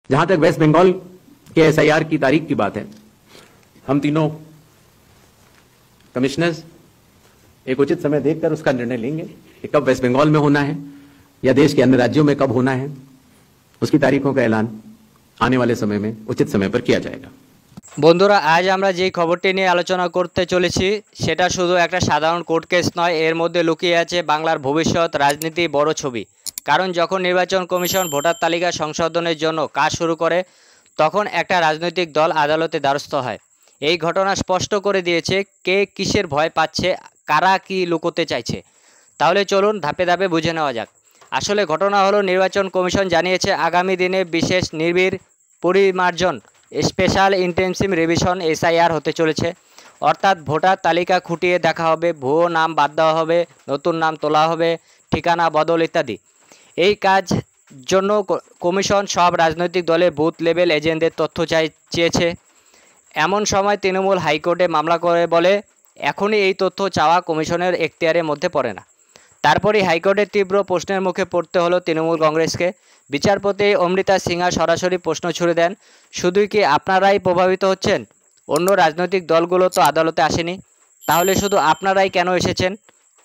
जहां तक वेस्ट बंगाल के एसआईआर की तारीख की बात है, हम तीनों कमिश्नर्स एक उचित समय देखकर उसका निर्णय लेंगे कि कब वेस्ट बंगाल में होना है या देश के अन्य राज्यों में कब होना है। उसकी तारीखों का ऐलान आने वाले समय में उचित समय पर किया जाएगा। বন্ধুরা, আজ আমরা যে খবরটি নিয়ে আলোচনা করতে চলেছি সেটা শুধু একটা সাধারণ কোর্ট কেস নয়, এর মধ্যে লুকিয়ে আছে বাংলার ভবিষ্যৎ রাজনীতি বড় ছবি। কারণ যখন নির্বাচন কমিশন ভোটার তালিকা সংশোধনের জন্য কাজ শুরু করে তখন একটা রাজনৈতিক দল আদালতে দ্বারস্থ হয়। এই ঘটনা স্পষ্ট করে দিয়েছে কে কিসের ভয় পাচ্ছে, কারা কি লুকোতে চাইছে। তাহলে চলুন ধাপে ধাপে বুঝে নেওয়া যাক। আসলে ঘটনা হলো, নির্বাচন কমিশন জানিয়েছে আগামী দিনে বিশেষ নির্বিড় পরিমার্জন স্পেশাল ইন্টেনসিভ রিভিশন এসআইআর হতে চলেছে। অর্থাৎ ভোটার তালিকা খুঁটিয়ে দেখা হবে, ভুয়ো নাম বাদ দেওয়া হবে, নতুন নাম তোলা হবে, ঠিকানা বদল ইত্যাদি। এই কাজ জন্য কমিশন সব রাজনৈতিক দলের বুথ লেভেল এজেন্টদের তথ্য চেয়েছে। এমন সময় তৃণমূল হাইকোর্টে মামলা করে বলে এখনই এই তথ্য চাওয়া কমিশনের এখতিয়ারের মধ্যে পড়ে না। তারপরই হাইকোর্টের তীব্র প্রশ্নের মুখে পড়তে হলো তৃণমূল কংগ্রেসকে। বিচারপতি অমৃতা সিনহা সরাসরি প্রশ্ন ছুড়ে দেন, শুধুই কি আপনারাই প্রভাবিত হচ্ছেন? অন্য রাজনৈতিক দলগুলো তো আদালতে আসেনি, তাহলে শুধু আপনারাই কেন এসেছেন?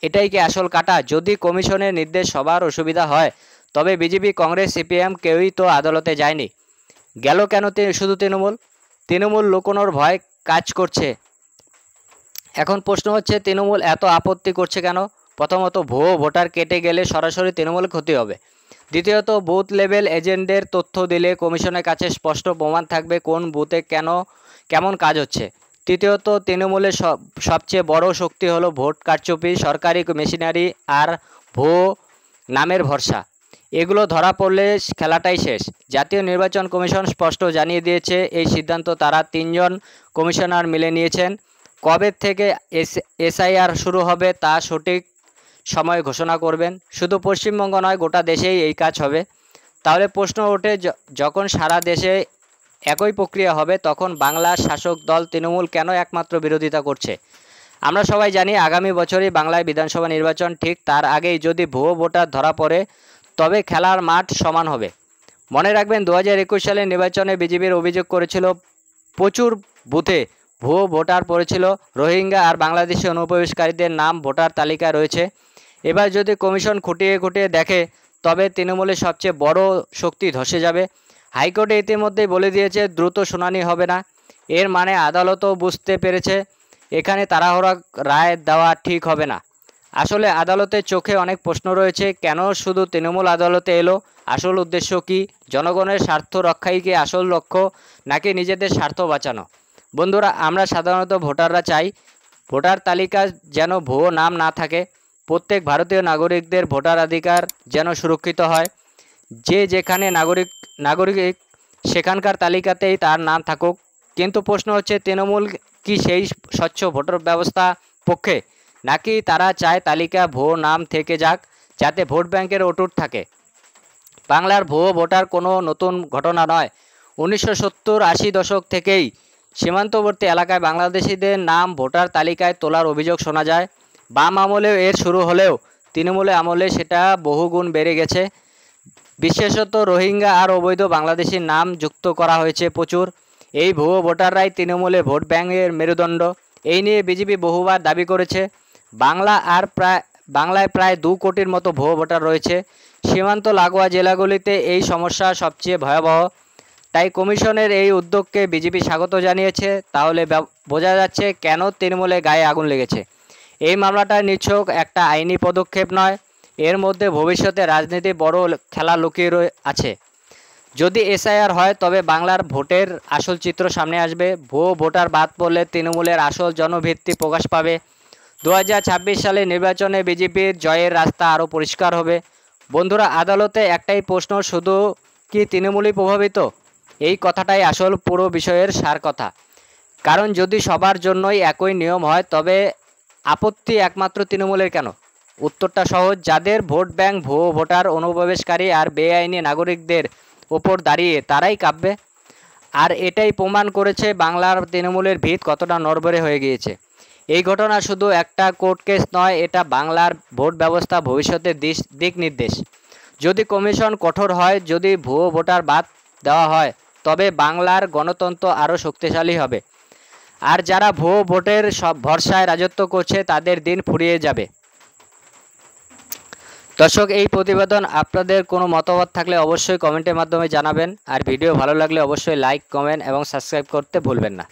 এটাই কি আসল কাটা? যদি কমিশনের নির্দেশ সবার অসুবিধা হয় তবে বিজেপি, কংগ্রেস, সিপিএম কেউই তো আদালতে যায়নি, গেল কেন শুধু তৃণমূল লুকোনোর ভয় কাজ করছে। এখন প্রশ্ন হচ্ছে, তৃণমূল এত আপত্তি করছে কেন? প্রথমত, ভুয়ো ভোটার কেটে গেলে সরাসরি তৃণমূল ক্ষতি হবে। দ্বিতীয়ত, বুথ লেভেল এজেন্টদের তথ্য দিলে কমিশনের কাছে স্পষ্ট প্রমাণ থাকবে কোন বুথে কেমন কাজ হচ্ছে। তৃতীয়ত, তৃণমূলের সবচেয়ে বড় শক্তি হলো ভোট কারচুপি, সরকারি মেশিনারি আর ভুয়ো নামের ভরসা। এগুলো ধরা পড়লে খেলাটাই শেষ। জাতীয় নির্বাচন কমিশন স্পষ্ট জানিয়ে দিয়েছে এই সিদ্ধান্ত তারা 3জন কমিশনার মিলে নিয়েছেন। কবে থেকে এসআইআর শুরু হবে তা সঠিক সময় ঘোষণা করবেন। শুধু পশ্চিমবঙ্গ নয়, গোটা দেশেই এই কাজ হবে। তাহলে প্রশ্ন ওঠে, যখন সারা দেশে একই প্রক্রিয়া হবে তখন বাংলার শাসক দল তৃণমূল কেন একমাত্র বিরোধিতা করছে? আমরা সবাই জানি আগামী বছরই বাংলায় বিধানসভা নির্বাচন, ঠিক তার আগেই যদি ভুয়ো ভোটার ধরা পড়ে তবে খেলার মাঠ সমান হবে। মনে রাখবেন, 2021 সালের নির্বাচনে বিজেপির অভিযোগ করেছিল প্রচুর বুথে ভুয়ো ভোটার পড়েছিল, রোহিঙ্গা আর বাংলাদেশি অনুপ্রবেশকারীদের নাম ভোটার তালিকায় রয়েছে। এবার যদি কমিশন খুঁটিয়ে দেখে তবে তৃণমূলের সবচেয়ে বড় শক্তি ধসে যাবে। হাইকোর্টে ইতিমধ্যেই বলে দিয়েছে দ্রুত শুনানি হবে না। এর মানে আদালতও বুঝতে পেরেছে এখানে তাড়াহুড়া রায় দেওয়া ঠিক হবে না। আসলে আদালতের চোখে অনেক প্রশ্ন রয়েছে। কেন শুধু তৃণমূল আদালতে এলো? আসল উদ্দেশ্য কি? জনগণের স্বার্থ রক্ষাই কি আসল লক্ষ্য, নাকি নিজেদের স্বার্থ বাঁচানো? বন্ধুরা, আমরা সাধারণত ভোটাররা চাই ভোটার তালিকা যেন ভুয়ো নাম না থাকে, প্রত্যেক ভারতীয় নাগরিকদের ভোটাধিকার যেন সুরক্ষিত হয়। যে যেখানে নাগরিক সেখানকার তালিকাতেই তার নাম থাকুক। কিন্তু প্রশ্ন হচ্ছে, তৃণমূল কি সেই স্বচ্ছ ভোটার ব্যবস্থা পক্ষে, নাকি তারা চায় তালিকা ভুয়ো নাম থেকে যাক যাতে ভোট ব্যাংকের অটুট থাকে? বাংলার ভুয়ো ভোটার কোনো নতুন ঘটনা নয়। 1970-80 দশক থেকেই সীমান্তবর্তী এলাকায় বাংলাদেশিদের নাম ভোটার তালিকায় তোলার অভিযোগ শোনা যায়। বাম আমলেও এর শুরু হলেও তৃণমূলের আমলে সেটা বহুগুণ বেড়ে গেছে। বিশেষত রোহিঙ্গা আর অবৈধ বাংলাদেশির নাম যুক্ত করা হয়েছে প্রচুর। এই ভুয়ো ভোটাররাই তৃণমূলে ভোট ব্যাংকের মেরুদণ্ড। এই নিয়ে বিজেপি বহুবার দাবি করেছে বাংলায় প্রায় 2 কোটির মতো ভুয়ো ভোটার রয়েছে। সীমান্ত লাগোয়া জেলাগুলিতে এই সমস্যা সবচেয়ে ভয়াবহ। তাই কমিশনের এই উদ্যোগকে বিজেপি স্বাগত জানিয়েছে। তাহলে বোঝা যাচ্ছে কেন তৃণমূলের গায়ে আগুন লেগেছে। এই মামলাটা নিছক একটা আইনি পদক্ষেপ নয়, এর মধ্যে ভবিষ্যতে রাজনীতি বড় খেলা লুকিয়ে আছে। যদি এসআইআর হয় তবে বাংলার ভোটের আসল চিত্র সামনে আসবে। ভুয়ো ভোটার বাদ পড়লে তৃণমূলের আসল জনভিত্তি প্রকাশ পাবে। 2026 সালে নির্বাচনে বিজেপির জয়ের রাস্তা আরও পরিষ্কার হবে। বন্ধুরা, আদালতে একটাই প্রশ্ন, শুধু কি তৃণমূলই প্রভাবিত? এই কথাটাই আসল পুরো বিষয়ের সার কথা। কারণ যদি সবার জন্যই একই নিয়ম হয় তবে আপত্তি একমাত্র তৃণমূলের কেন? উত্তরটা সহজ, যাদের ভোট ব্যাংক ভুয়ো ভোটার, অনুপ্রবেশকারী আর বেআইনি নাগরিকদের ওপর দাঁড়িয়ে তারাই কাঁপবে। আর এটাই প্রমাণ করেছে বাংলার তৃণমূলের ভিত কতটা নড়বড়ে হয়ে গিয়েছে। এই ঘটনা শুধু একটা কোর্ট কেস নয়, এটা বাংলার ভোট ব্যবস্থা ভবিষ্যতের দিক নির্দেশ। যদি কমিশন কঠোর হয়, যদি ভুয়ো ভোটার বাদ দেওয়া হয় তবে বাংলার গণতন্ত্র আরও শক্তিশালী হবে। আর যারা ভুয়ো ভোটের সব ভরসায় রাজত্ব করছে তাদের দিন ফুরিয়ে যাবে। দর্শক, এই প্রতিবেদন আপনাদের কোনো মতামত থাকলে অবশ্যই কমেন্টের মাধ্যমে জানাবেন। আর ভিডিও ভালো লাগলে অবশ্যই লাইক, কমেন্ট এবং সাবস্ক্রাইব করতে ভুলবেন না।